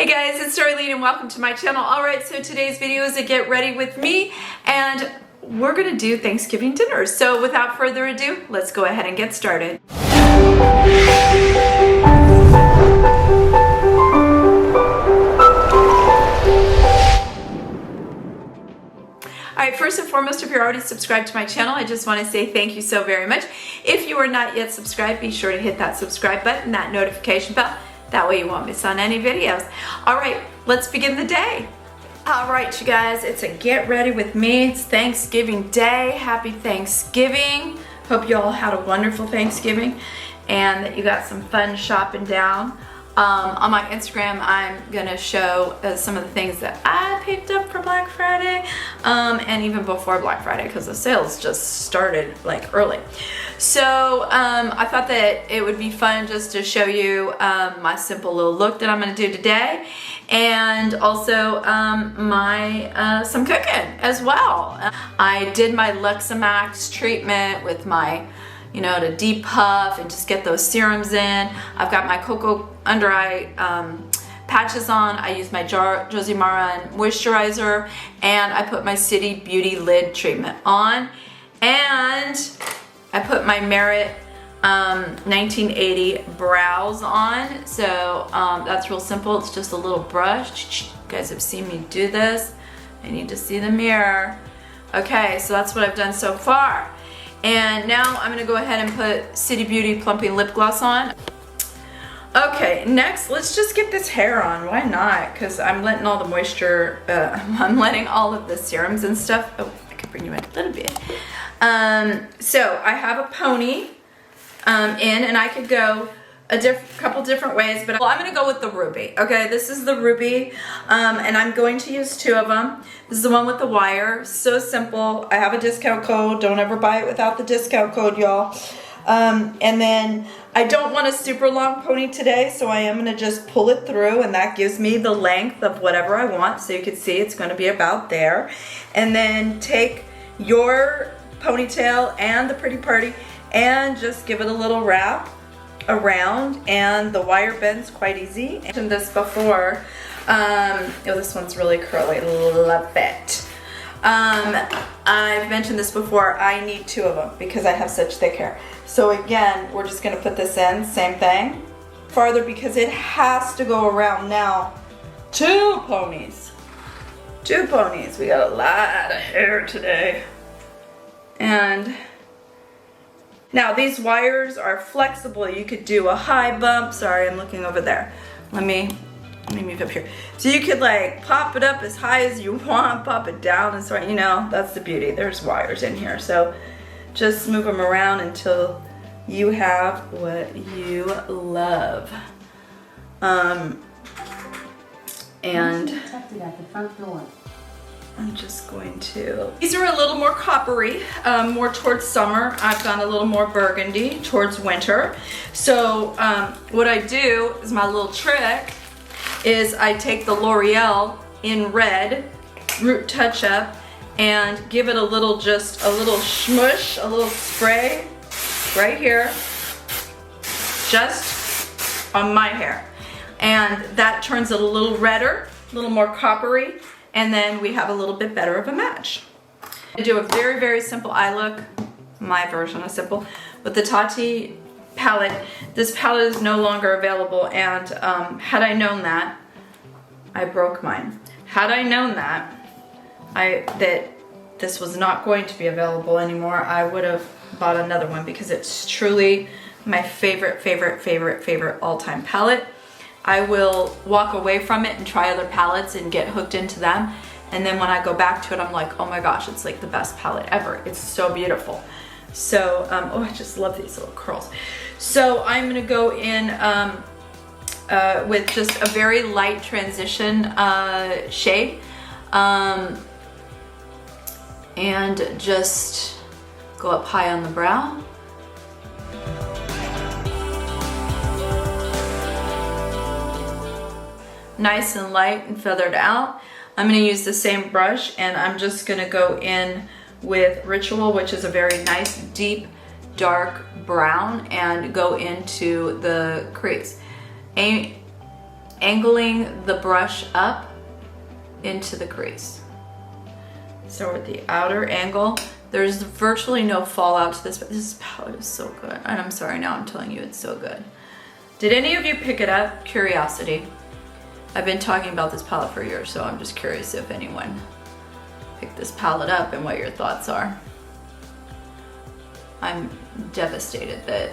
guys, it's Darlene and welcome to my channel. Alright, so today's video is a get ready with me and we're gonna do Thanksgiving dinner. So without further ado, let's go ahead and get started. Alright, first and foremost, if you're already subscribed to my channel, I just want to say thank you so very much. If you are not yet subscribed, be sure to hit that subscribe button, that notification bell. That way you won't miss on any videos. Alright, let's begin the day. Alright, you guys, it's a get ready with me. It's Thanksgiving Day. Happy Thanksgiving. Hope you all had a wonderful Thanksgiving and that you got some fun shopping down. On my Instagram, I'm gonna show some of the things that I picked up for Black Friday and even before Black Friday because the sales just started like early. So I thought that it would be fun just to show you my simple little look that I'm gonna do today, and also some cooking as well. I did my Luxamax treatment with my, you know, to depuff and just get those serums in. I've got my cocoa under eye patches on. I use my Josie Maran moisturizer, and I put my City Beauty lid treatment on, and I put my Merit 1980 brows on. So that's real simple. It's just a little brush. You guys have seen me do this. I need to see the mirror. Okay, so that's what I've done so far. And now I'm gonna go ahead and put City Beauty Plumping Lip Gloss on. Okay, next, let's just get this hair on. Why not? Because I'm letting all the moisture, I'm letting all of the serums and stuff. Oh, I could bring you in a little bit. So I have a pony in, and I could go a couple different ways, but I'm gonna go with the ruby. Okay, this is the ruby, and I'm going to use two of them. This is the one with the wire. So simple. I have a discount code. Don't ever buy it without the discount code, y'all. And then I don't want a super long pony today, so I am gonna just pull it through, and that gives me the length of whatever I want. So you can see it's gonna be about there. And then take your ponytail and the pretty party and just give it a little wrap around, and the wire bends quite easy. I mentioned this before. Oh, this one's really curly. Love it. I've mentioned this before. I need two of them because I have such thick hair. So again, we're just gonna put this in, same thing, farther, because it has to go around now. Two ponies. Two ponies. We got a lot of hair today. And now these wires are flexible. You could do a high bump. Sorry, I'm looking over there. Let me move up here. So you could like pop it up as high as you want, pop it down, and so, you know, that's the beauty. There's wires in here. So just move them around until you have what you love. And at the front door. I'm just going to, these are a little more coppery, more towards summer. I've gone a little more burgundy towards winter. So what I do is, my little trick is I take the L'Oreal in red Root Touch Up and give it a little, just a little smush, a little spray right here, just on my hair. And that turns it a little redder, a little more coppery, and then we have a little bit better of a match. I do a very, very simple eye look, my version of simple, with the Tati palette. This palette is no longer available, and had I known that, I broke mine. Had I known that, that this was not going to be available anymore, I would have bought another one, because it's truly my favorite, favorite, favorite, favorite all-time palette. I will walk away from it and try other palettes and get hooked into them, and then when I go back to it, I'm like, oh my gosh, it's like the best palette ever. It's so beautiful. So, oh, I just love these little curls. So I'm gonna go in with just a very light transition shade, and just go up high on the brow. Nice and light and feathered out. I'm gonna use the same brush, and I'm just gonna go in with Ritual, which is a very nice deep dark brown, and go into the crease. angling the brush up into the crease. So at the outer angle, there's virtually no fallout to this, but this palette is so good. And I'm sorry, now I'm telling you it's so good. Did any of you pick it up? Curiosity. I've been talking about this palette for years, so I'm just curious if anyone picked this palette up and what your thoughts are. I'm devastated that,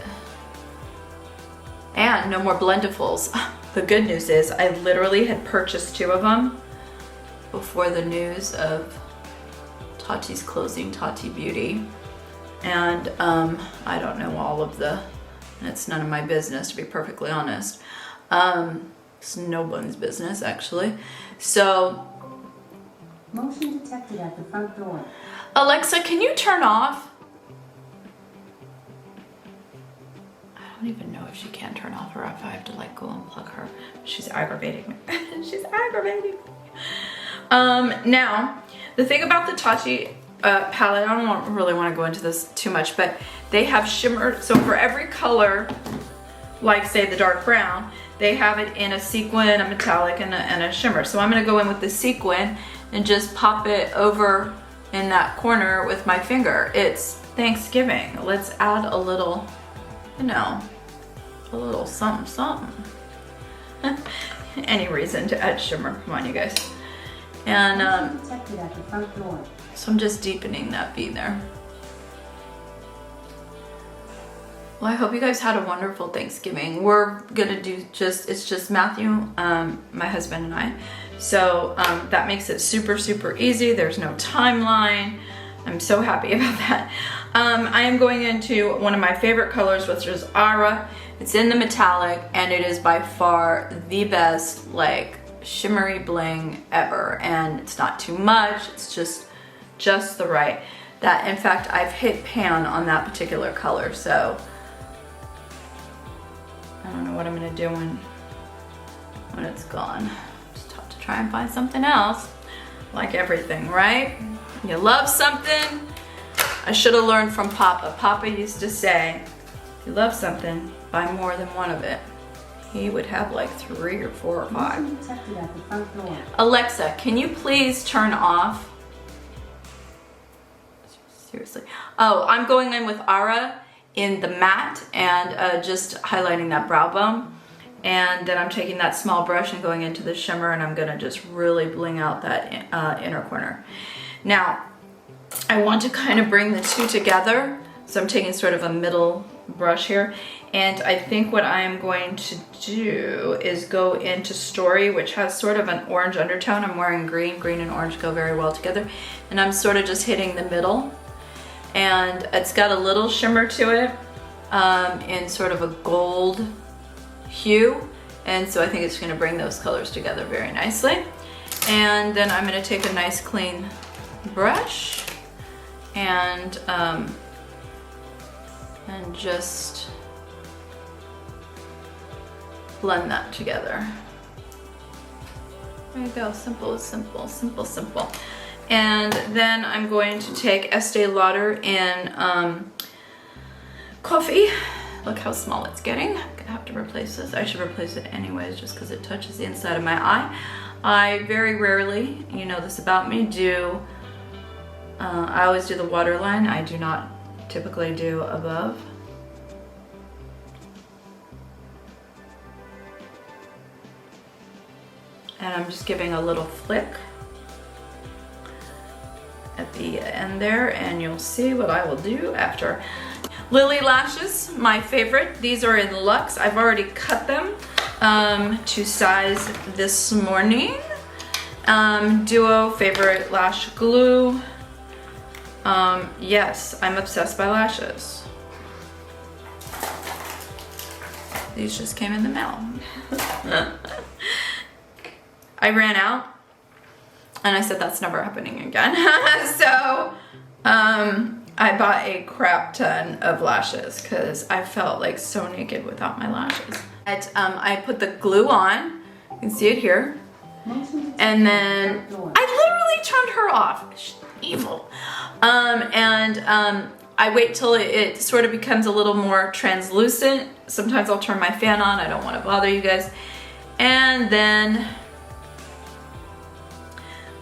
and no more Blendifuls. The good news is I literally had purchased 2 of them before the news of Tati's closing Tati Beauty. And I don't know all of the, and it's none of my business, to be perfectly honest. It's no one's business, actually. So, motion detected at the front door. Alexa, can you turn off? I don't even know if she can turn off or if I have to like go unplug her. She's aggravating me. She's aggravating me. Now, the thing about the Tati palette, I don't really want to go into this too much, but they have shimmer. So for every color, like say the dark brown, they have it in a sequin, a metallic, and a shimmer. So I'm going to go in with the sequin and just pop it over in that corner with my finger. It's Thanksgiving. Let's add a little, you know, a little something, something. Any reason to add shimmer. Come on, you guys. And Detected at the front door. so I'm just deepening that V there. Well, I hope you guys had a wonderful Thanksgiving. We're gonna do it's just Matthew, my husband, and I. So that makes it super, super easy. There's no timeline. I'm so happy about that. I am going into one of my favorite colors, which is Ora. It's in the metallic, and it is by far the best, like, shimmery bling ever. And it's not too much, it's just the right. That, in fact, I've hit pan on that particular color, so I don't know what I'm gonna do when it's gone. Just have to try and find something else. Like everything, right? You love something. I should have learned from Papa. Papa used to say, if you love something, buy more than one of it. He would have like 3 or 4 or 5. Detected at the front door. Alexa, can you please turn off? Seriously. Oh, I'm going in with Ora in the matte and just highlighting that brow bone. And then I'm taking that small brush and going into the shimmer, and I'm gonna just really bling out that inner corner. Now, I want to kind of bring the two together. So I'm taking sort of a middle brush here. And I think what I'm going to do is go into Story, which has sort of an orange undertone. I'm wearing green. Green and orange go very well together. And I'm sort of just hitting the middle. And it's got a little shimmer to it in sort of a gold hue. And so I think it's going to bring those colors together very nicely. And then I'm going to take a nice clean brush and just blend that together. There you go. Simple is simple, simple, simple. And then I'm going to take Estee Lauder in Coffee. Look how small it's getting. I'm gonna have to replace this. I should replace it anyways just because it touches the inside of my eye. I very rarely, you know this about me, I always do the waterline. I do not typically do above. And I'm just giving a little flick at the end there, and you'll see what I will do after. Lily lashes, my favorite. These are in Luxe. I've already cut them to size this morning. Duo favorite lash glue. Yes, I'm obsessed by lashes. These just came in the mail. I ran out and I said that's never happening again. So I bought a crap ton of lashes because I felt like so naked without my lashes. I put the glue on, you can see it here, and then I literally turned her off. She's evil. I wait till it sort of becomes a little more translucent. Sometimes I'll turn my fan on, I don't want to bother you guys. And then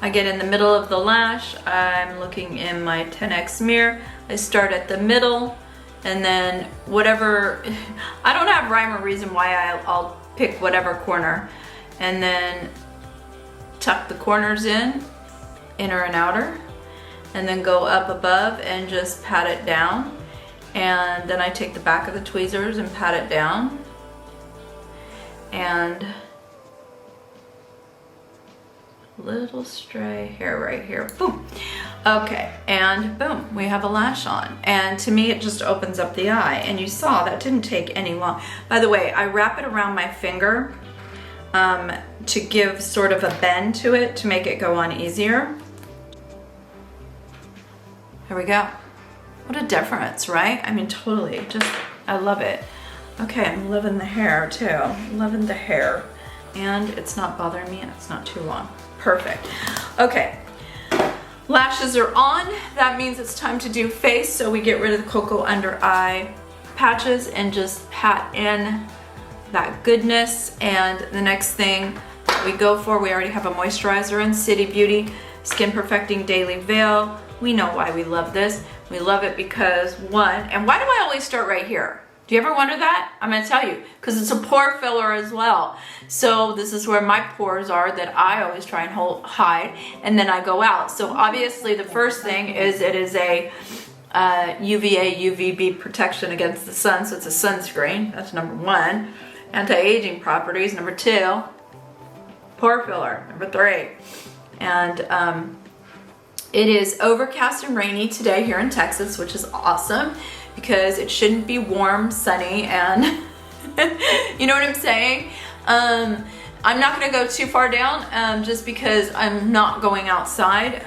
I get in the middle of the lash. I'm looking in my 10x mirror. I start at the middle, and then whatever, I don't have rhyme or reason why I'll pick whatever corner, and then tuck the corners in, inner and outer, and then go up above and just pat it down. And then I take the back of the tweezers and pat it down. And little stray hair right here, boom. Okay, and boom, we have a lash on. And to me, it just opens up the eye. And you saw that didn't take any long. By the way, I wrap it around my finger to give sort of a bend to it to make it go on easier. Here we go. What a difference, right? I mean, totally, just, I love it. Okay, I'm loving the hair too. Loving the hair. And it's not bothering me and it's not too long. Perfect. Okay, lashes are on. That means it's time to do face. So we get rid of the cocoa under eye patches and just pat in that goodness. And the next thing we go for, we already have a moisturizer in City Beauty Skin Perfecting Daily Veil. We know why we love this. We love it because one, and why do I always start right here? Do you ever wonder that? I'm gonna tell you, because it's a pore filler as well. So this is where my pores are that I always try and hide, and then I go out. So obviously the first thing is it is a UVA, UVB protection against the sun, so it's a sunscreen. That's number one. Anti-aging properties, number two. Pore filler, number three. And it is overcast and rainy today here in Texas, which is awesome because it shouldn't be warm, sunny, and you know what I'm saying? I'm not gonna go too far down just because I'm not going outside.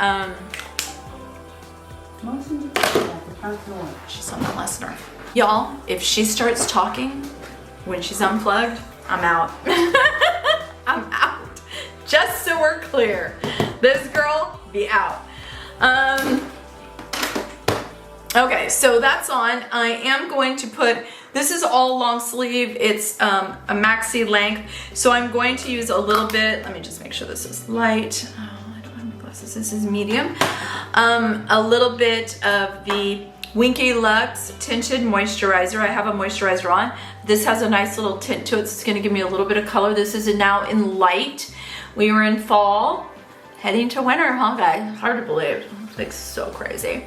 Motion to exit at the front door. She's on the listener. Y'all, if she starts talking when she's unplugged, I'm out. I'm out. Just so we're clear. This girl be out. Okay, so that's on. I am going to put, this is all long sleeve. It's a maxi length. So I'm going to use a little bit, let me just make sure this is light. Oh, I don't have my glasses, this is medium. A little bit of the Winky Lux Tinted Moisturizer. I have a moisturizer on. This has a nice little tint to it, so it's gonna give me a little bit of color. This is now in light. We were in fall, heading to winter, huh guys? Hard to believe, it's like so crazy.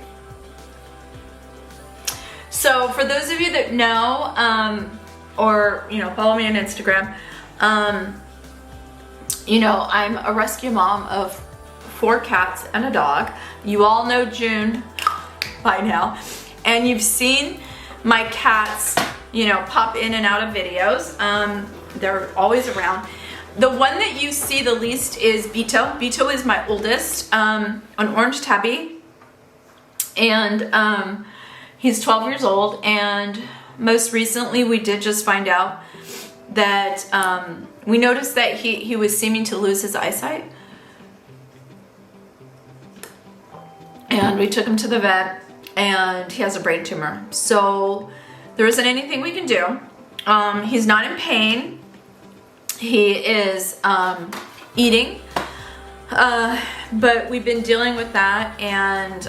So for those of you that know, or you know, follow me on Instagram, you know, I'm a rescue mom of 4 cats and a dog. You all know June by now, and you've seen my cats, you know, pop in and out of videos. They're always around. The one that you see the least is Beto. Beto is my oldest, an orange tabby, and he's 12 years old. And most recently we did just find out that we noticed that he was seeming to lose his eyesight, and we took him to the vet, and he has a brain tumor. So there isn't anything we can do. He's not in pain. He is eating, but we've been dealing with that, and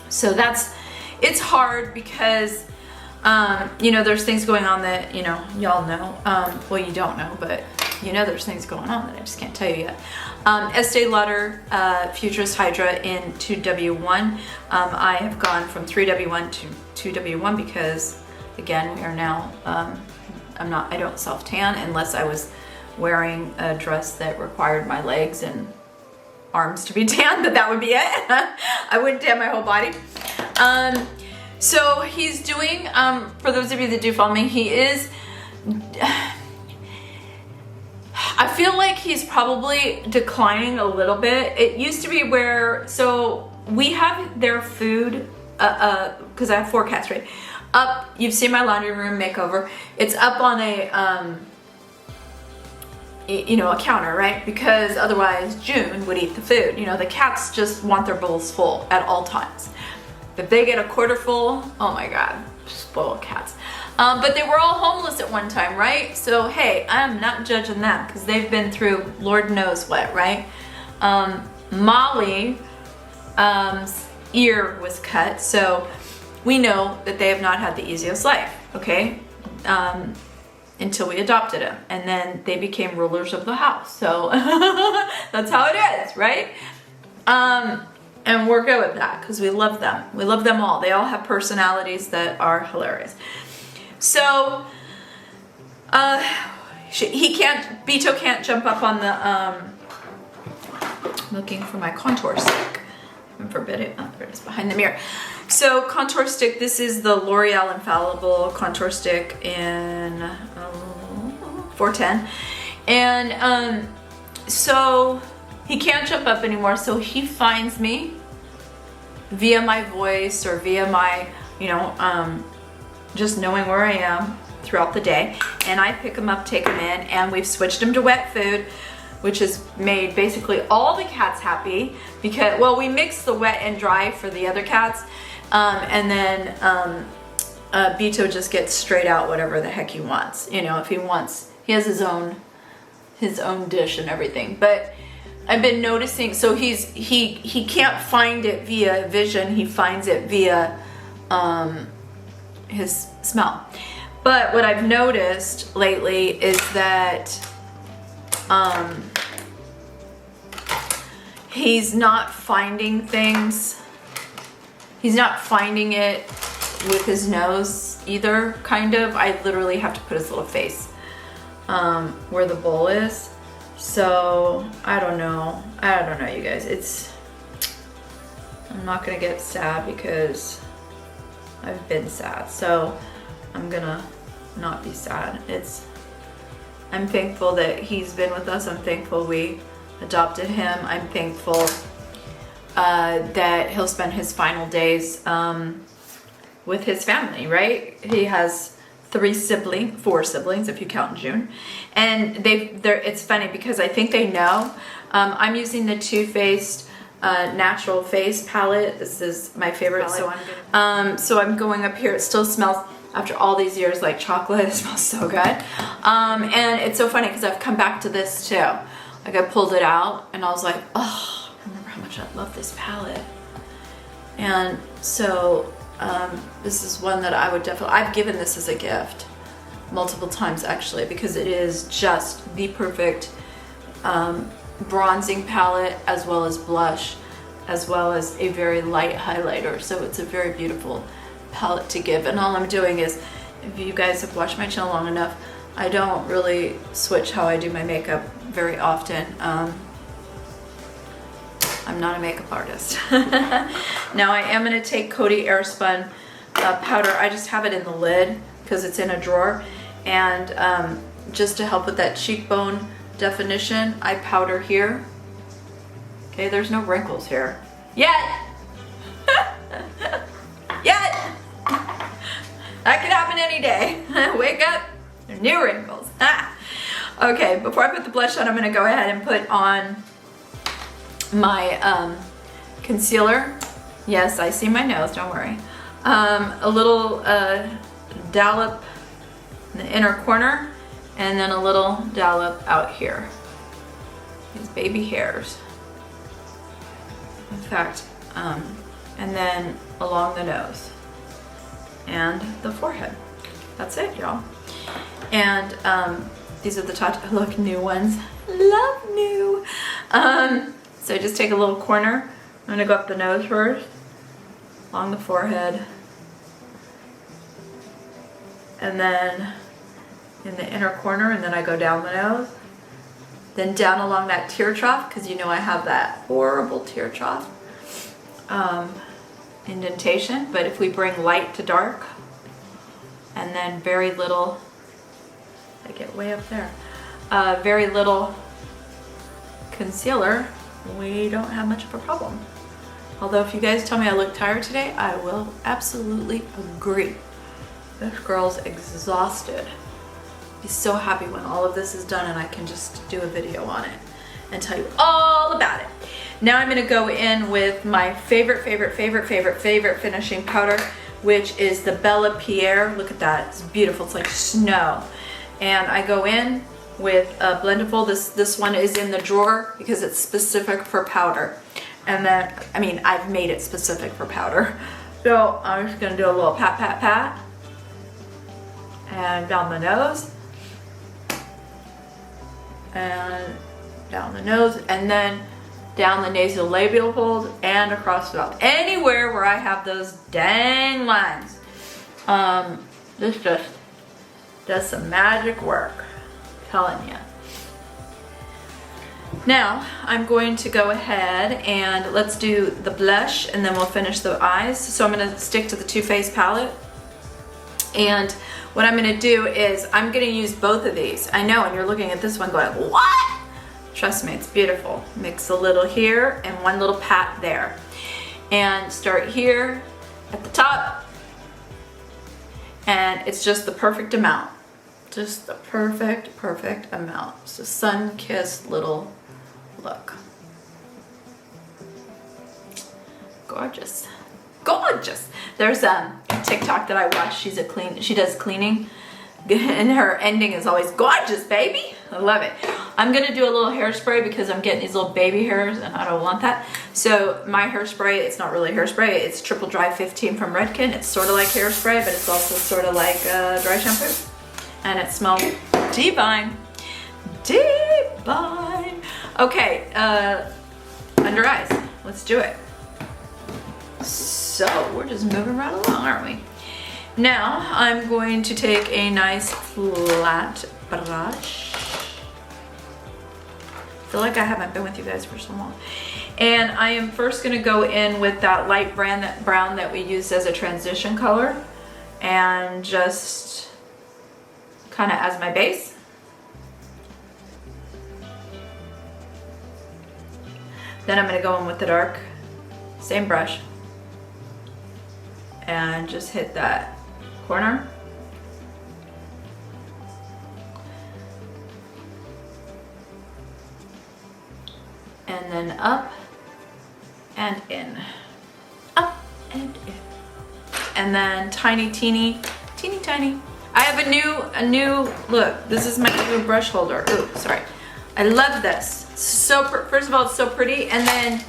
so it's hard because you know, there's things going on that, you know, y'all know, well, you don't know, but you know there's things going on that I just can't tell you yet. Estee Lauder Futurist Hydra in 2W1. I have gone from 3W1 to 2W1 because, again, we are now, I don't self-tan unless I was wearing a dress that required my legs and arms to be tan, but that would be it. I wouldn't tan my whole body. So he's doing, for those of you that do follow me, he is, I feel like he's probably declining a little bit. It used to be where, so we have their food, because I have 4 cats, right? Up, you've seen my laundry room makeover. It's up on a, you know, a counter, right? Because otherwise June would eat the food. You know, the cats just want their bowls full at all times. If they get a quarter full, oh my God, spoiled cats. But they were all homeless at one time, right? So hey, I'm not judging them because they've been through Lord knows what, right? Molly's ear was cut, so we know that they have not had the easiest life, okay? Until we adopted him, and then they became rulers of the house. So that's how it is, right? And we're good with that because we love them. We love them all. They all have personalities that are hilarious. So Beto can't jump up on the, I'm looking for my contour stick. I'm forbidden. Oh, there it is behind the mirror. So contour stick, this is the L'Oreal Infallible contour stick in 410. And so he can't jump up anymore, so he finds me via my voice or via my, you know, just knowing where I am throughout the day. And I pick him up, take him in, and we've switched him to wet food, which has made basically all the cats happy because, well, we mix the wet and dry for the other cats. And then Beto just gets straight out whatever the heck he wants. You know, if he wants, he has his own dish and everything. But I've been noticing, so he can't find it via vision. He finds it via his smell. But what I've noticed lately is that he's not finding things. He's not finding it with his nose either, kind of. I literally have to put his little face where the bowl is. So I don't know, you guys. I'm not gonna get sad because I've been sad. So I'm gonna not be sad. I'm thankful that he's been with us. I'm thankful we adopted him. I'm thankful that he'll spend his final days with his family, right? He has 4 siblings if you count June. And it's funny because I think they know. I'm using the Too Faced Natural Face palette. This is my favorite. So I'm going up here. It still smells, after all these years, like chocolate. It smells so good. And it's so funny because I've come back to this too. Like I pulled it out and I was like, oh, I remember how much I love this palette. And so this is one that I would definitely, I've given this as a gift multiple times actually, because it is just the perfect bronzing palette, as well as blush, as well as a very light highlighter. So it's a very beautiful palette to give. And all I'm doing is, if you guys have watched my channel long enough, I don't really switch how I do my makeup very often. I'm not a makeup artist. Now I am going to take Coty Airspun powder. I just have it in the lid because it's in a drawer. And just to help with that cheekbone definition, I powder here. Okay, there's no wrinkles here. Yet! Yet! That could happen any day. Wake up, there's new wrinkles. Okay, before I put the blush on, I'm going to go ahead and put on my concealer. Yes, I see my nose, don't worry. A little dollop in the inner corner, and then a little dollop out here. These baby hairs. In fact, and then along the nose and the forehead. That's it, y'all. And these are the Tati, look, new ones. Love new. So just take a little corner. I'm gonna go up the nose first, along the forehead, and then in the inner corner, and then I go down the nose, then down along that tear trough, because you know I have that horrible tear trough indentation. But if we bring light to dark, and then very little, I get way up there, very little concealer, we don't have much of a problem. Although if you guys tell me I look tired today, I will absolutely agree. This girl's exhausted. Be so happy when all of this is done and I can just do a video on it and tell you all about it. Now I'm gonna go in with my favorite finishing powder, which is the Bella Pierre. Look at that, it's beautiful, it's like snow. And I go in with a blendable. This one is in the drawer because it's specific for powder. And then, I mean, I've made it specific for powder. So I'm just gonna do a little pat, pat, pat. And down the nose. And down the nose. And then down the nasolabial fold and across the mouth. Anywhere where I have those dang lines. This just does some magic work. I'm telling you. Now, I'm going to go ahead and let's do the blush and then we'll finish the eyes. So I'm gonna stick to the Too Faced palette. And what I'm gonna do is I'm gonna use both of these. I know, and you're looking at this one going, what? Trust me, it's beautiful. Mix a little here and one little pat there. And start here at the top. And it's just the perfect amount. Just the perfect amount. It's a sun-kissed little look. Gorgeous. Gorgeous. There's a TikTok that I watch. She does cleaning. And her ending is always gorgeous, baby. I love it. I'm gonna do a little hairspray because I'm getting these little baby hairs and I don't want that. So my hairspray, it's not really hairspray, it's Triple Dry 15 from Redken. It's sort of like hairspray, but it's also sort of like dry shampoo. And it smells divine. Divine. Okay, under eyes. Let's do it. So we're just moving right along, aren't we? Now I'm going to take a nice flat brush. I feel like I haven't been with you guys for so long. And I am first gonna go in with that light brown that we used as a transition color and just kind of as my base. Then I'm gonna go in with the dark, same brush, and just hit that corner. And then up and in, up and in. And then tiny, teeny tiny. I have a new look. This is my new brush holder. Ooh, sorry. I love this. So, first of all, it's so pretty. And then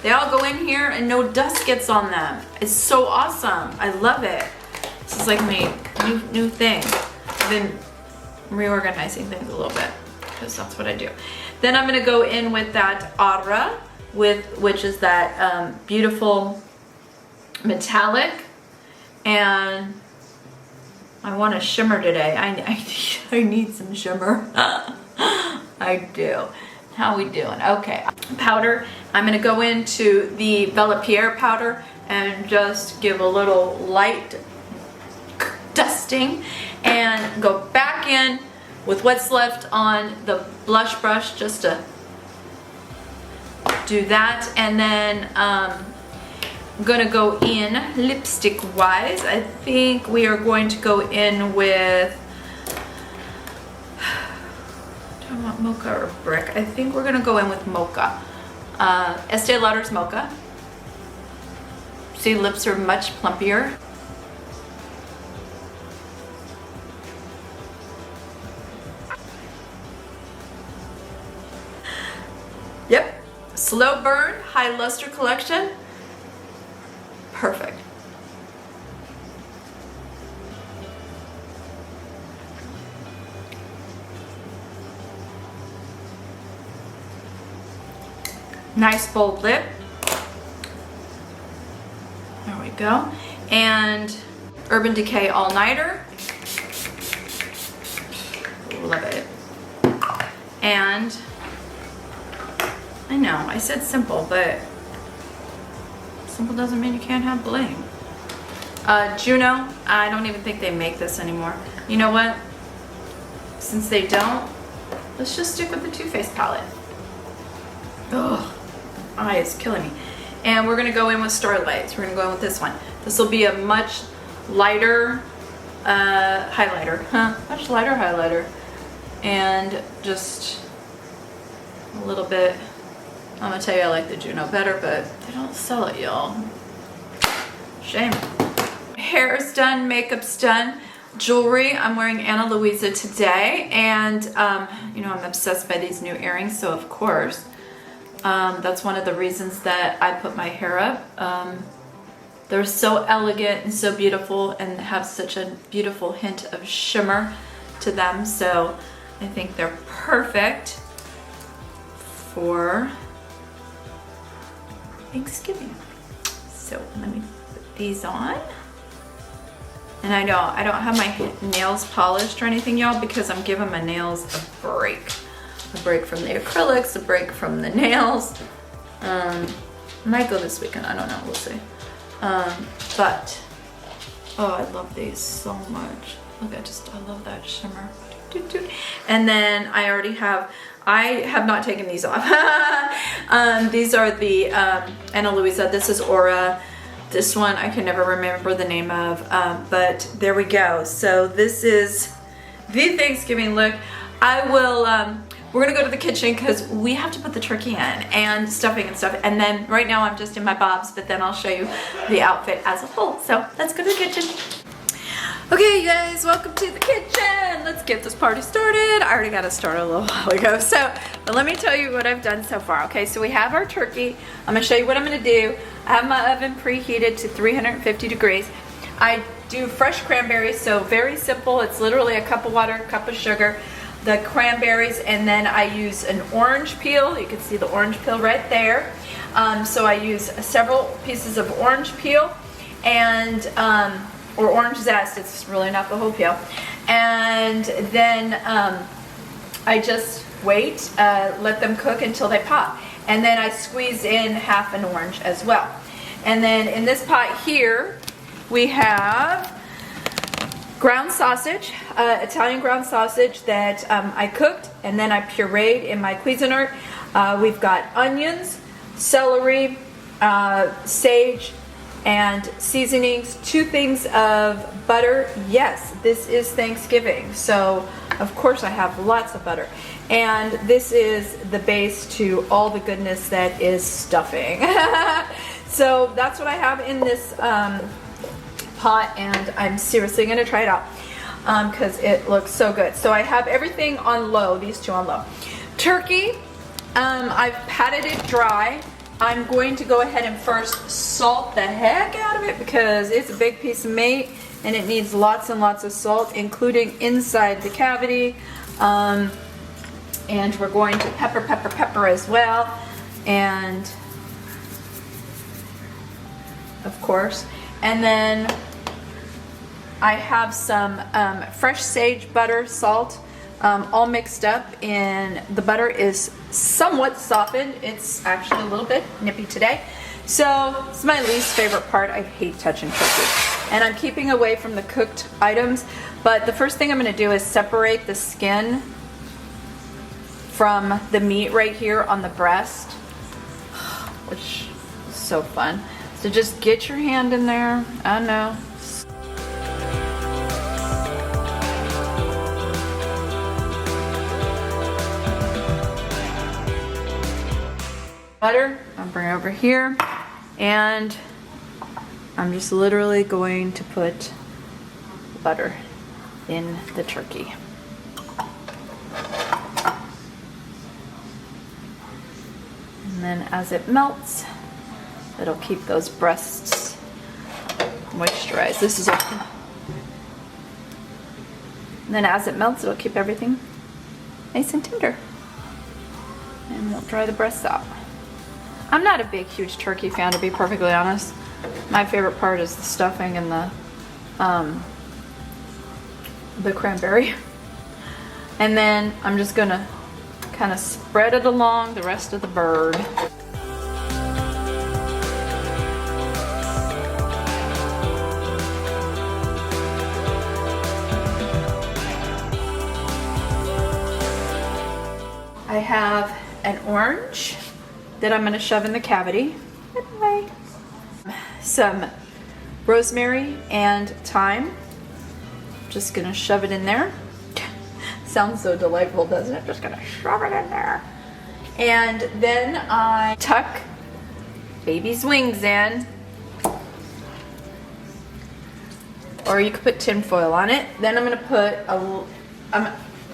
they all go in here and no dust gets on them. It's so awesome. I love it. This is like my new thing. I've been reorganizing things a little bit because that's what I do. Then I'm gonna go in with that Ora, which is that beautiful metallic, and I want a shimmer today. I need some shimmer. I do. How we doing? Okay. Powder. I'm gonna go into the Bella Pierre powder and just give a little light dusting and go back in with what's left on the blush brush just to do that. And then I'm gonna go in lipstick wise. I think we are going to go in with, do I want mocha or brick? I think we're gonna go in with mocha. Estee Lauder's mocha. See, lips are much plumpier. Yep, slow burn, high luster collection. Perfect. Nice bold lip. There we go. And Urban Decay All Nighter. Love it. And I know, I said simple, but simple doesn't mean you can't have bling. Juno, I don't even think they make this anymore. You know what? Since they don't, let's just stick with the Too Faced palette. Ugh, eye is killing me. And we're gonna go in with Starlights. We're gonna go in with this one. This will be a much lighter highlighter. Much lighter highlighter. And just a little bit. I'm gonna tell you I like the Juno better, but they don't sell it, y'all. Shame. hair's done, makeup's done. Jewelry, I'm wearing Ana Luisa today, and you know, I'm obsessed by these new earrings, so of course that's one of the reasons that I put my hair up. They're so elegant and so beautiful and have such a beautiful hint of shimmer to them, so I think they're perfect for Thanksgiving. So let me put these on. And I know I don't have my nails polished or anything, y'all, because I'm giving my nails a break. A break from the acrylics, a break from the nails. Might go this weekend, I don't know, we'll see. But, oh, I love these so much. Look, I love that shimmer. And then I have not taken these off. These are the Ana Luisa, this is Ora. This one I can never remember the name of, but there we go. So this is the Thanksgiving look. We're gonna go to the kitchen because we have to put the turkey in and stuffing and stuff. And then right now I'm just in my bobs, but then I'll show you the outfit as a whole. So let's go to the kitchen. Okay, you guys, welcome to the kitchen. Let's get this party started. I already got it started a little while ago. But let me tell you what I've done so far. Okay, so we have our turkey. I'm gonna show you what I'm gonna do. I have my oven preheated to 350 degrees. I do fresh cranberries, so very simple. It's literally a cup of water, a cup of sugar, the cranberries, and then I use an orange peel. You can see the orange peel right there. So I use several pieces of orange peel and or orange zest. It's really not the whole peel. And then I just wait, let them cook until they pop. And then I squeeze in half an orange as well. And then in this pot here, we have ground sausage, Italian ground sausage that I cooked and then I pureed in my Cuisinart. We've got onions, celery, sage, and seasonings, 2 things of butter. Yes, this is Thanksgiving, so of course I have lots of butter. And this is the base to all the goodness that is stuffing. So that's what I have in this pot, and I'm seriously gonna try it out because it looks so good. So I have everything on low, these 2 on low. Turkey, I've patted it dry. I'm going to go ahead and first salt the heck out of it because it's a big piece of meat and it needs lots and lots of salt, including inside the cavity. And we're going to pepper as well. And of course. And then I have some fresh sage butter, salt, all mixed up, and the butter is somewhat softened. It's actually a little bit nippy today. So it's my least favorite part. I hate touching turkey. And I'm keeping away from the cooked items. But the first thing I'm gonna do is separate the skin from the meat right here on the breast, which is so fun. So just get your hand in there. I know. Butter, I'll bring it over here, and I'm just literally going to put butter in the turkey. And then as it melts, it'll keep those breasts moisturized. This is and then as it melts, it'll keep everything nice and tender. And we'll dry the breasts out. I'm not a big, huge turkey fan, to be perfectly honest. My favorite part is the stuffing and the cranberry. And then I'm just gonna kind of spread it along the rest of the bird. I have an orange that I'm going to shove in the cavity. Anyway. Some rosemary and thyme. Just going to shove it in there. Sounds so delightful, doesn't it? Just going to shove it in there. And then I tuck baby's wings in. or you could put tin foil on it. Then I'm gonna put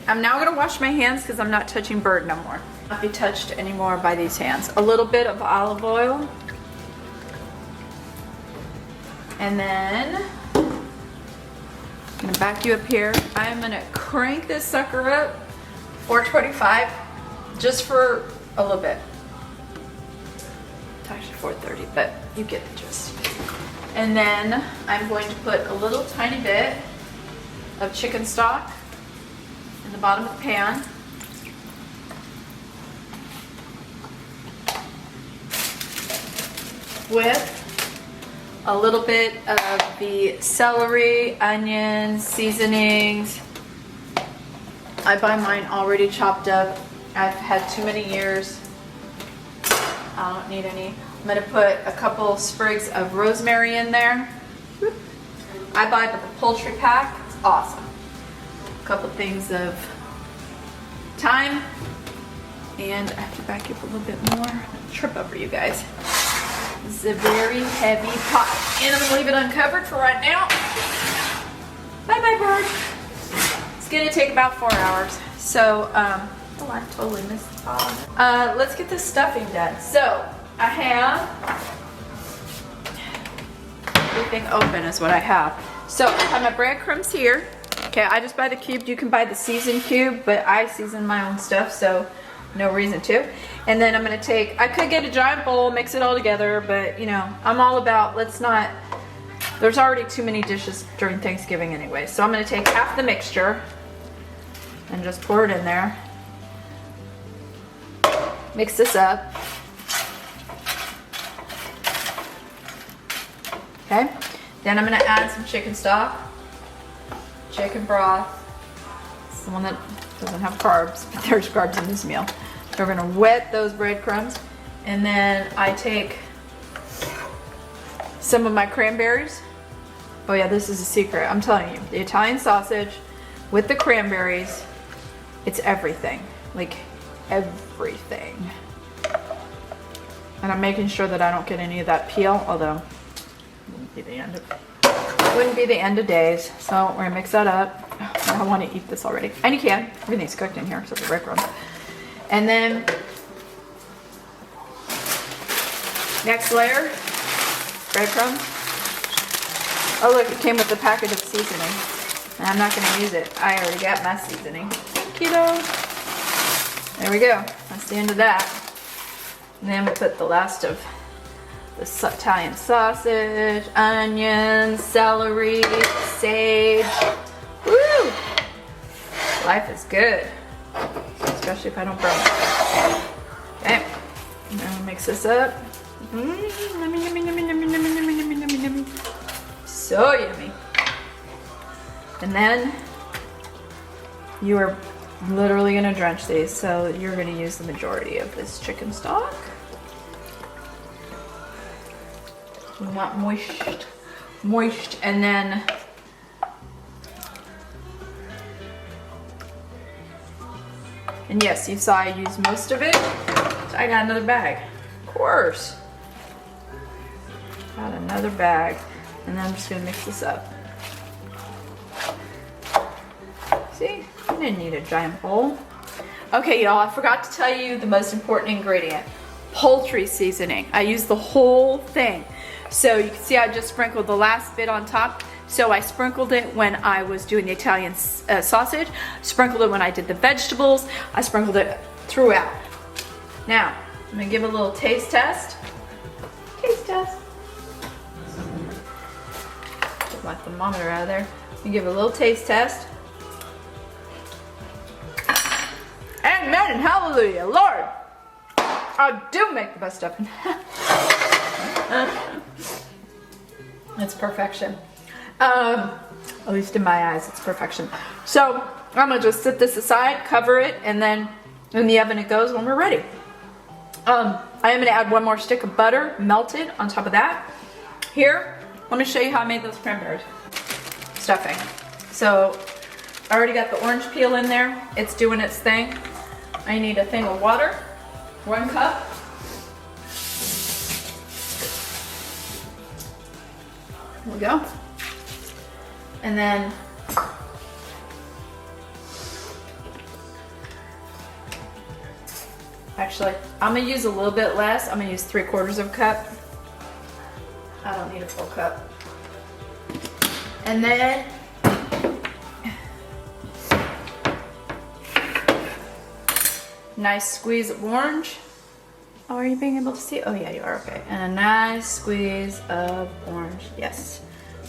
I'm now gonna wash my hands because I'm not touching bird no more. Not be touched anymore by these hands. A little bit of olive oil. And then I'm gonna back you up here. I'm gonna crank this sucker up 425 just for a little bit. It's actually 430, but you get the gist. And then I'm going to put a little tiny bit of chicken stock in the bottom of the pan. With a little bit of the celery, onions, seasonings. I buy mine already chopped up. I've had too many years. I don't need any. I'm gonna put a couple sprigs of rosemary in there. I buy the poultry pack. It's awesome. A couple things of thyme. And I have to back you up a little bit more. I'm gonna trip over you guys. This is a very heavy pot. And I'm gonna leave it uncovered for right now. Bye bye, bird. It's gonna take about 4 hours. So, oh, I totally missed the pot. Let's get this stuffing done. So, I have everything open is what I have. So, I have my breadcrumbs here. Okay, I just buy the cubed. You can buy the seasoned cube, but I season my own stuff, so no reason to. And then I'm gonna take, I could get a giant bowl, mix it all together, but you know, I'm all about, let's not, there's already too many dishes during Thanksgiving anyway. So I'm gonna take half the mixture and just pour it in there. Mix this up. Okay, then I'm gonna add some chicken stock, chicken broth. It's the one that doesn't have carbs, but there's carbs in this meal. So we're gonna wet those breadcrumbs, and then I take some of my cranberries. Oh yeah, this is a secret, I'm telling you. The Italian sausage with the cranberries, it's everything, like everything. And I'm making sure that I don't get any of that peel, although it wouldn't be the end of days. So we're gonna mix that up. I want to eat this already. And you can. Everything's cooked in here except the breadcrumbs. And then next layer, breadcrumbs. Oh look, it came with a packet of seasoning. And I'm not going to use it. I already got my seasoning. Thank you though. There we go. That's the end of that. And then we put the last of the Italian sausage, onions, celery, sage. Woo! Life is good, especially if I don't burn it. Okay, and then we'll mix this up. Yummy, yummy, yummy, yummy, yummy, yummy, yummy, yummy, yummy. So yummy. And then you are literally gonna drench these, so you're gonna use the majority of this chicken stock. We want moist, and then and yes, you saw I used most of it. So I got another bag. Of course. Got another bag. And then I'm just gonna mix this up. See? I didn't need a giant bowl. Okay, y'all, I forgot to tell you the most important ingredient. Poultry seasoning. I use the whole thing. So you can see I just sprinkled the last bit on top. So I sprinkled it when I was doing the Italian sausage, sprinkled it when I did the vegetables, I sprinkled it throughout. Now, I'm gonna give a little taste test. Taste test. Get my thermometer out of there. I'm gonna give it a little taste test. Amen and hallelujah, Lord. I do make the best stuffing. It's perfection. At least in my eyes, it's perfection. So I'm gonna just set this aside, cover it, and then in the oven it goes when we're ready. I am gonna add one more stick of butter, melted on top of that. Here, let me show you how I made those cranberries. Stuffing. So I already got the orange peel in there. It's doing its thing. I need a thing of water, 1 cup. There we go. And then actually, I'm gonna use a little bit less. I'm gonna use 3/4 of a cup. I don't need a full cup. And then nice squeeze of orange. Oh, are you being able to see? Oh yeah, you are, okay. And a nice squeeze of orange, yes.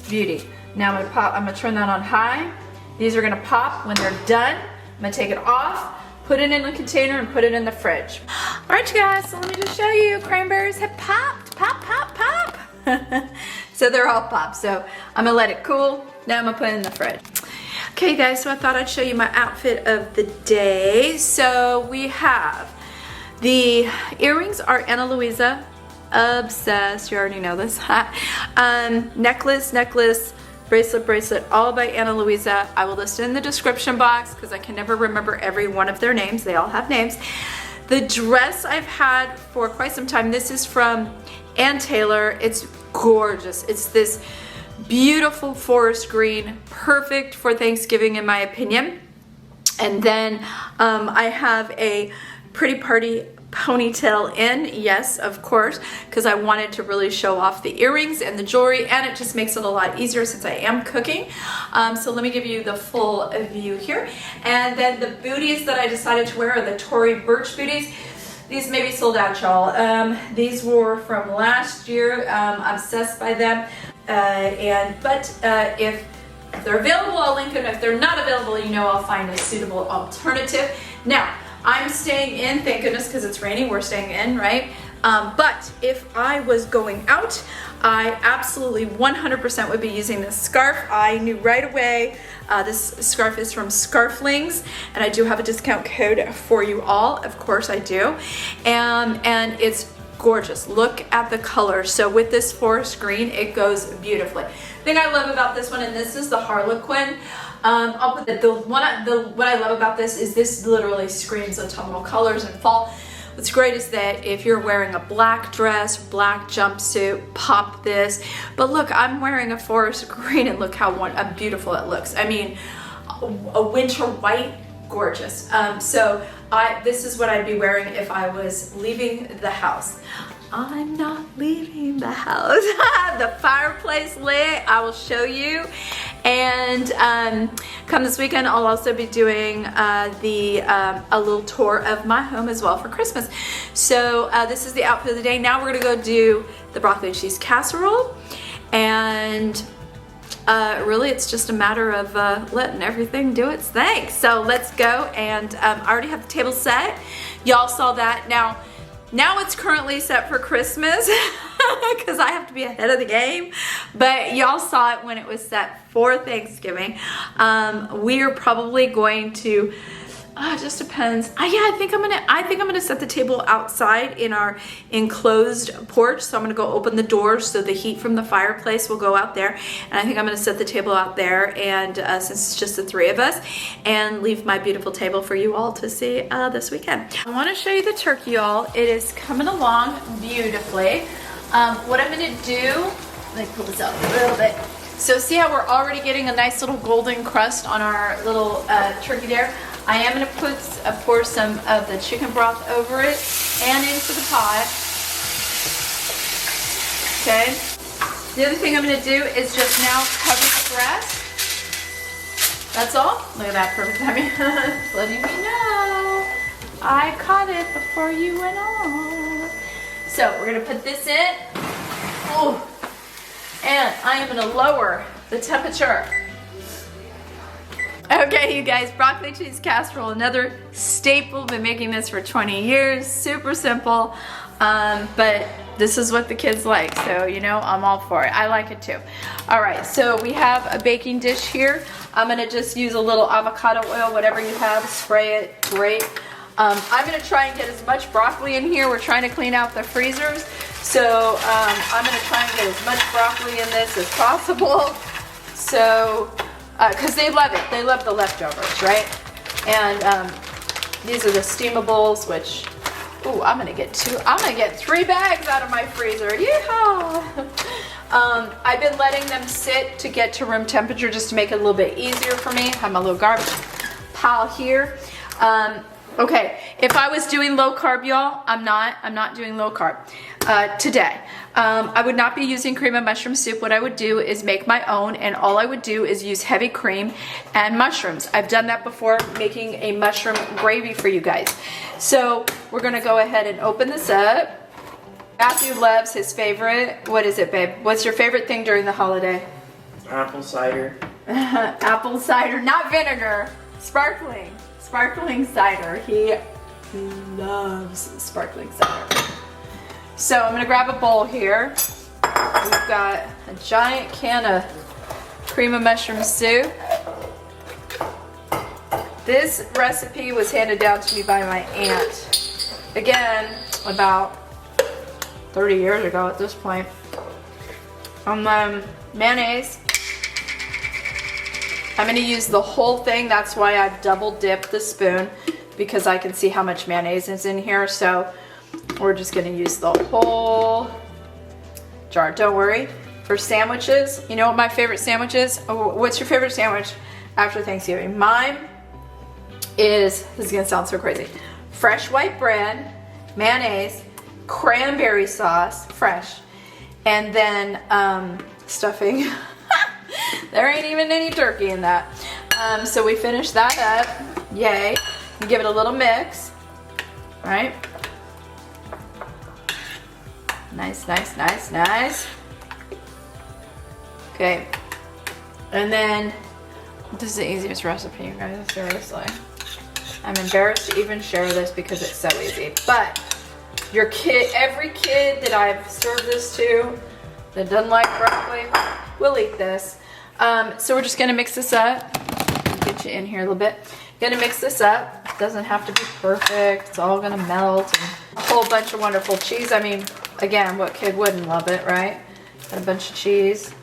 Beauty. Now I'm gonna turn that on high. These are gonna pop when they're done. I'm gonna take it off, put it in a container and put it in the fridge. All right, you guys, so let me just show you. Cranberries have popped, pop, pop, pop. So they're all popped. So I'm gonna let it cool. Now I'm gonna put it in the fridge. Okay guys, so I thought I'd show you my outfit of the day. So we have the earrings are Ana Luisa, obsessed, you already know this. Necklace, bracelet, all by Ana Luisa. I will list it in the description box because I can never remember every one of their names. They all have names. The dress I've had for quite some time, this is from Ann Taylor. It's gorgeous. It's this beautiful forest green, perfect for Thanksgiving in my opinion. And then I have a Pretty Party ponytail in, yes, of course, because I wanted to really show off the earrings and the jewelry, and it just makes it a lot easier since I am cooking. So let me give you the full view here. And then the booties that I decided to wear are the Tory Birch booties. These may be sold out, y'all. These were from last year. Obsessed by them. If they're available, I'll link them. If they're not available, you know I'll find a suitable alternative. Now, I'm staying in, thank goodness, because it's raining, we're staying in, right? But if I was going out, I absolutely 100% would be using this scarf. I knew right away this scarf is from Scarflings, and I do have a discount code for you all, of course I do. And it's gorgeous. Look at the color. So with this forest green, it goes beautifully. The thing I love about this one, and this is the Harlequin, I'll put what I love about this is this literally screams autumnal colors and fall. What's great is that if you're wearing a black dress, black jumpsuit, pop this. But look, I'm wearing a forest green and look how beautiful it looks. I mean, a winter white, gorgeous. This is what I'd be wearing if I was leaving the house. I'm not leaving the house. The fireplace lit, I will show you. And come this weekend, I'll also be doing a little tour of my home as well for Christmas. So this is the outfit of the day. Now we're gonna go do the broccoli and cheese casserole. And really it's just a matter of letting everything do its thing. So let's go, and I already have the table set. Y'all saw that. Now it's currently set for Christmas because I have to be ahead of the game, but y'all saw it when it was set for Thanksgiving. We are probably going to, it just depends. Yeah, I think I'm gonna set the table outside in our enclosed porch. So I'm gonna go open the doors so the heat from the fireplace will go out there. And I think I'm gonna set the table out there, and since it's just the three of us, and leave my beautiful table for you all to see this weekend. I wanna show you the turkey, y'all. It is coming along beautifully. What I'm gonna do, let me pull this up a little bit. So see how we're already getting a nice little golden crust on our little turkey there? I am going to pour some of the chicken broth over it and into the pot. Okay. The other thing I'm going to do is just now cover the breast. That's all. Look at that, perfect timing. Letting me know I caught it before you went on. So we're going to put this in. Oh. And I am going to lower the temperature. Okay, you guys, broccoli cheese casserole, another staple. Been making this for 20 years. Super simple, but this is what the kids like, so you know I'm all for it. I like it too. All right, so we have a baking dish here. I'm gonna just use a little avocado oil, whatever you have, spray it, great. I'm gonna try and get as much broccoli in here. We're trying to clean out the freezers, so I'm gonna try and get as much broccoli in this as possible. So. Because they love it. They love the leftovers, right? And these are the steamables, which, ooh, I'm gonna get 3 bags out of my freezer. Yeehaw! I've been letting them sit to get to room temperature just to make it a little bit easier for me. I have my little garbage pile here. Okay, if I was doing low carb, y'all, I'm not doing low carb today. I would not be using cream of mushroom soup. What I would do is make my own, and all I would do is use heavy cream and mushrooms. I've done that before, making a mushroom gravy for you guys. So we're gonna go ahead and open this up. Matthew loves his favorite. What is it, babe? What's your favorite thing during the holiday? Apple cider. Apple cider, not vinegar. Sparkling cider. He loves sparkling cider. So I'm gonna grab a bowl here. We've got a giant can of cream of mushroom soup. This recipe was handed down to me by my aunt. Again, about 30 years ago at this point. Mayonnaise. I'm gonna use the whole thing. That's why I've double dipped the spoon, because I can see how much mayonnaise is in here. So we're just gonna use the whole jar. Don't worry. For sandwiches, you know what my favorite sandwich is? Oh, what's your favorite sandwich after Thanksgiving? Mine is, this is gonna sound so crazy, fresh white bread, mayonnaise, cranberry sauce, fresh, and then stuffing. There ain't even any turkey in that. So we finish that up. Yay. We give it a little mix. Right? Nice, nice, nice, nice. Okay. And then, this is the easiest recipe, you guys, seriously. I'm embarrassed to even share this because it's so easy. But your kid, every kid that I've served this to that doesn't like broccoli will eat this. So we're just gonna mix this up. Get you in here a little bit. Gonna mix this up. It doesn't have to be perfect. It's all gonna melt. And a whole bunch of wonderful cheese. I mean, again, what kid wouldn't love it, right? Got a bunch of cheese,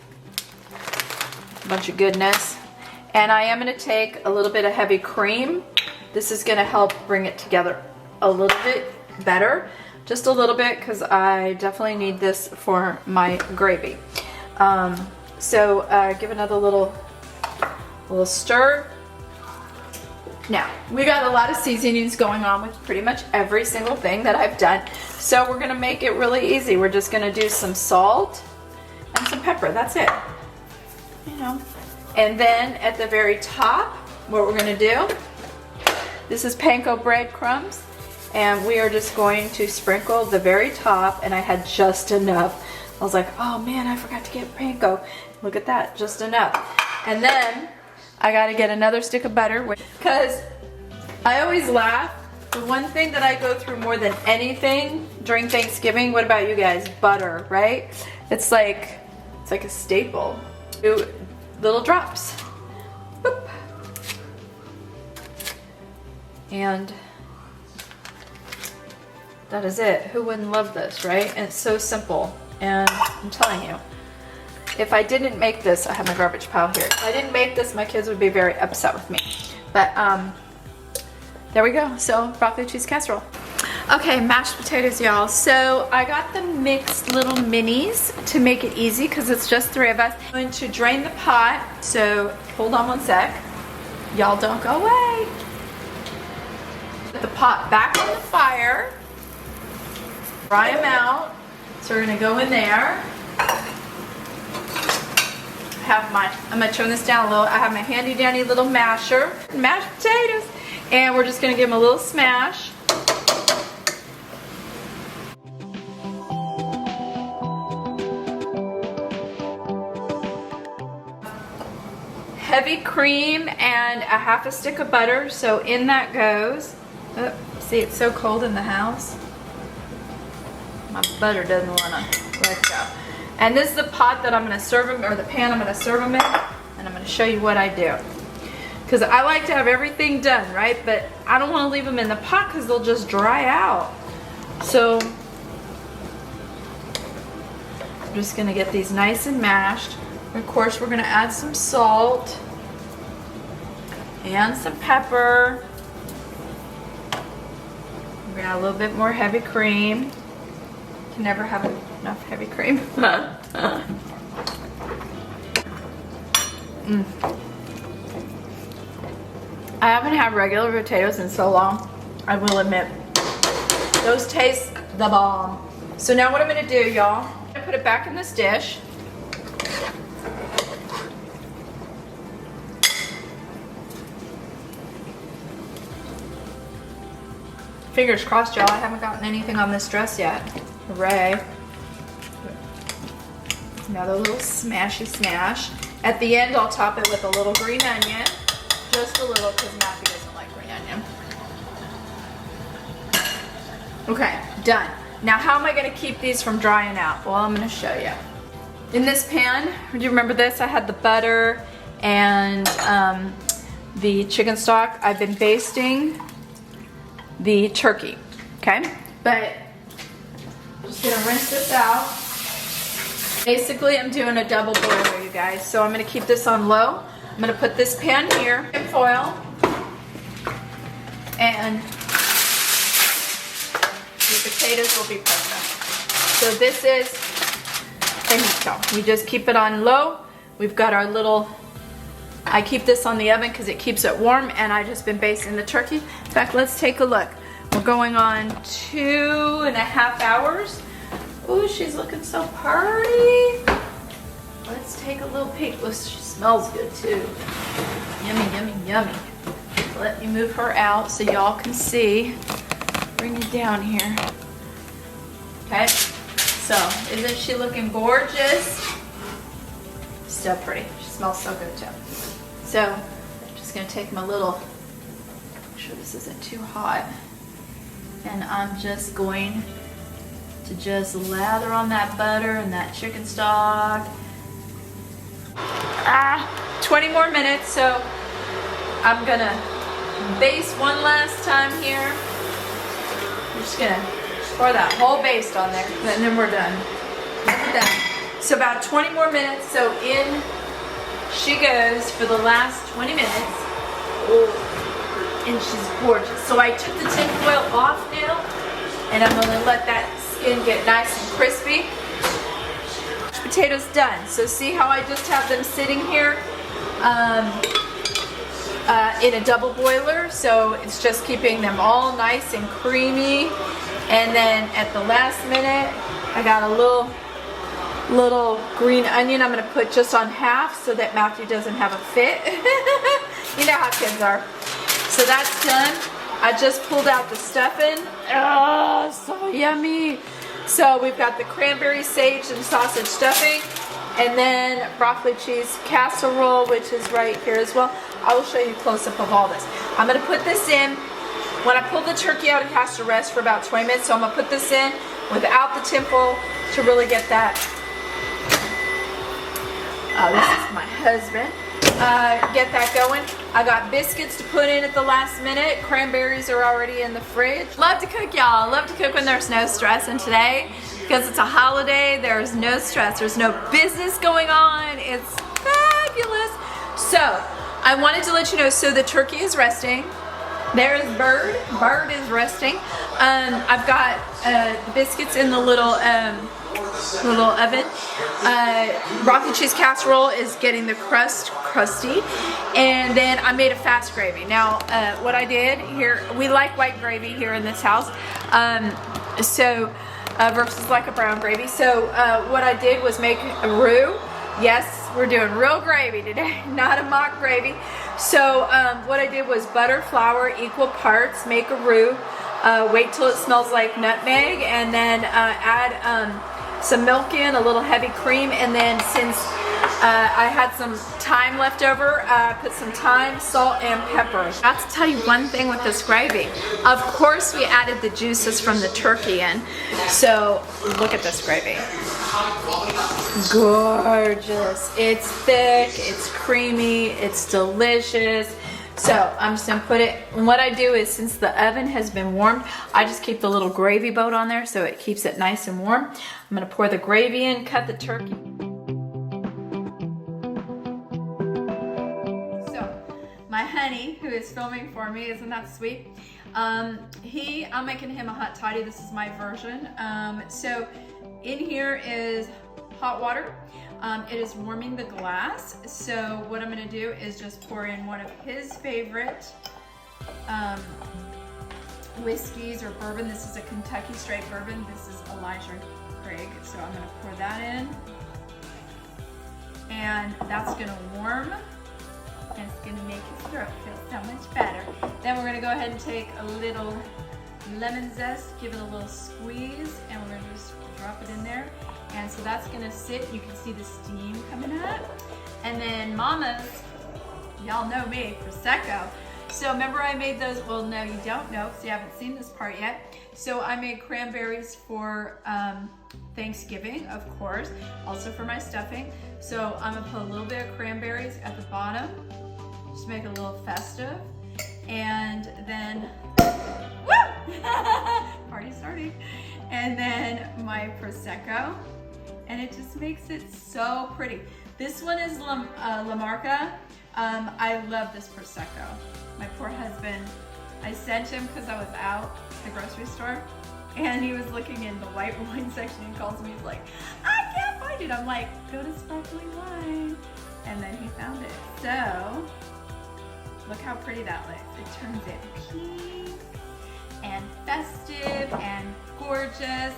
a bunch of goodness. And I am gonna take a little bit of heavy cream. This is gonna help bring it together a little bit better. Just a little bit, because I definitely need this for my gravy. So give another little stir. Now, we got a lot of seasonings going on with pretty much every single thing that I've done. So we're gonna make it really easy. We're just gonna do some salt and some pepper, that's it. You know. And then at the very top, what we're gonna do, this is Panko breadcrumbs, and we are just going to sprinkle the very top, and I had just enough. I was like, oh man, I forgot to get Panko. Look at that, just enough. And then I gotta get another stick of butter, because I always laugh. The one thing that I go through more than anything during Thanksgiving, what about you guys? Butter, right? It's like a staple. Do little drops. Boop. And that is it. Who wouldn't love this, right? And it's so simple. And I'm telling you, if I didn't make this, I have my garbage pile here. If I didn't make this, my kids would be very upset with me. But there we go. So broccoli cheese casserole. Okay, mashed potatoes, y'all. So I got the mixed little minis to make it easy because it's just 3 of us. I'm going to drain the pot. So hold on one sec. Y'all don't go away. Put the pot back on the fire. Dry them out. So we're gonna go in there. I'm gonna turn this down a little. I have my handy dandy little masher, mashed potatoes, and we're just gonna give them a little smash. Heavy cream and a half a stick of butter, so in that goes. Oh, see, it's so cold in the house. My butter doesn't want to let go. And this is the pot that I'm going to serve them, or the pan I'm going to serve them in, and I'm going to show you what I do. Because I like to have everything done, right? But I don't want to leave them in the pot because they'll just dry out. So I'm just going to get these nice and mashed. Of course, we're going to add some salt and some pepper. We're going to add a little bit more heavy cream. Can never have enough heavy cream. I haven't had regular potatoes in so long, I will admit. Those taste the bomb. So now what I'm gonna do, y'all, I'm gonna put it back in this dish. Fingers crossed, y'all, I haven't gotten anything on this dress yet. Hooray. Another little smashy smash. At the end, I'll top it with a little green onion. Just a little, because Matthew doesn't like green onion. Okay, done. Now, how am I gonna keep these from drying out? Well, I'm gonna show you. In this pan, do you remember this? I had the butter and the chicken stock. I've been basting the turkey, okay? But I'm just gonna rinse this out. Basically, I'm doing a double boiler, you guys. So I'm gonna keep this on low. I'm gonna put this pan here in foil, and the potatoes will be perfect. So this is finito. We just keep it on low. We've got our little, I keep this on the oven because it keeps it warm, and I've just been basting the turkey. In fact, let's take a look. We're going on 2.5 hours. Ooh, she's looking so pretty. Let's take a little peek. Oh, she smells good too. Yummy, yummy, yummy. Let me move her out so y'all can see. Bring it down here. Okay, so isn't she looking gorgeous? So pretty. She smells so good too. So I'm just gonna take my little, make sure this isn't too hot, and I'm just going to just lather on that butter and that chicken stock. 20 more minutes, so I'm gonna baste one last time here. I'm just gonna pour that whole baste on there, and then we're done. We're done. So about 20 more minutes, so in she goes for the last 20 minutes. Oh, and she's gorgeous. So I took the tin foil off now, and I'm gonna let that skin get nice and crispy. Potatoes done. So see how I just have them sitting here in a double boiler, so it's just keeping them all nice and creamy. And then at the last minute, I got a little green onion I'm gonna put just on half so that Matthew doesn't have a fit. You know how kids are. So that's done. I just pulled out the stuffing. Oh, so yummy. So we've got the cranberry, sage, and sausage stuffing, and then broccoli cheese casserole, which is right here as well. I will show you a close-up of all this. I'm gonna put this in. When I pull the turkey out, it has to rest for about 20 minutes, so I'm gonna put this in without the temple to really get that. Oh, this is my husband. Get that going. I got biscuits to put in at the last minute. Cranberries are already in the fridge. Love to cook, y'all. Love to cook when there's no stress. And today, because it's a holiday, there's no stress. There's no business going on. It's fabulous. So, I wanted to let you know, so the turkey is resting. There is Bird. Bird is resting. I've got biscuits in the little oven. Broccoli cheese casserole is getting the crust crusty, and then I made a fast gravy. Now what I did here, we like white gravy here in this house, versus like a brown gravy. So what I did was make a roux. Yes, we're doing real gravy today, not a mock gravy. So what I did was butter, flour, equal parts, make a roux, wait till it smells like nutmeg, and then add some milk in, a little heavy cream, and then since I had some thyme left over, put some thyme, salt, and pepper. I have to tell you one thing with this gravy. Of course, we added the juices from the turkey in. So look at this gravy. Gorgeous. It's thick, it's creamy, it's delicious. So I'm just gonna put it, and what I do is, since the oven has been warmed, I just keep the little gravy boat on there so it keeps it nice and warm. I'm gonna pour the gravy in, cut the turkey. So my honey, who is filming for me, isn't that sweet? I'm making him a hot toddy. This is my version. So in here is hot water. It is warming the glass. So what I'm gonna do is just pour in one of his favorite whiskeys or bourbon. This is a Kentucky straight bourbon. This is Elijah Craig. So I'm gonna pour that in. And that's gonna warm. And it's gonna make his throat feel so much better. Then we're gonna go ahead and take a little lemon zest, give it a little squeeze, and we're gonna just drop it in there. And so that's gonna sit, you can see the steam coming up. And then Mama's, y'all know me, Prosecco. So remember I made those, well no you don't know because you haven't seen this part yet. So I made cranberries for Thanksgiving, of course, also for my stuffing. So I'm gonna put a little bit of cranberries at the bottom, just make it a little festive. And then, woo! Party starting. And then my Prosecco, and it just makes it so pretty. This one is La Marca. I love this Prosecco. My poor husband, I sent him because I was out at the grocery store and he was looking in the white wine section and calls me, he's like, I can't find it. I'm like, go to sparkling wine. And then he found it. So, look how pretty that looks. It turns it pink and festive and gorgeous.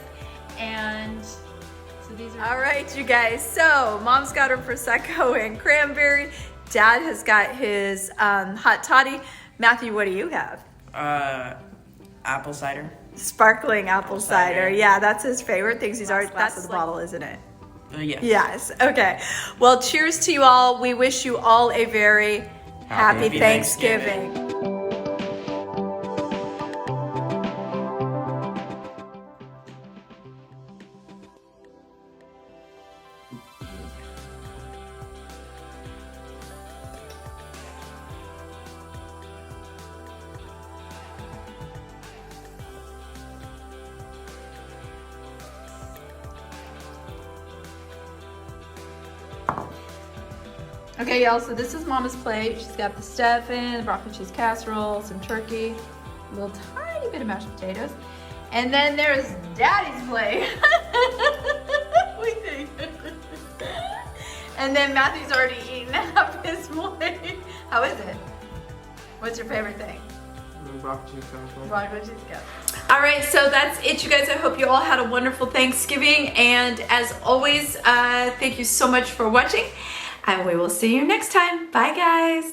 And so these are all right, you guys. So Mom's got her Prosecco and cranberry. Dad has got his hot toddy. Matthew, what do you have? Apple cider. Sparkling apple cider. Yeah, that's his favorite things. He's already, that's the bottle, isn't it? Yes. Yes, okay. Well, cheers to you all. We wish you all a very happy Thanksgiving. Okay, y'all, so this is Mama's plate. She's got the stuffing, the broccoli cheese casserole, some turkey, a little tiny bit of mashed potatoes. And then there's Daddy's plate. What do you think? And then Matthew's already eaten up his plate. How is it? What's your favorite thing? Broccoli cheese casserole. Broccoli cheese casserole. All right, so that's it, you guys. I hope you all had a wonderful Thanksgiving. And as always, thank you so much for watching. And we will see you next time. Bye, guys.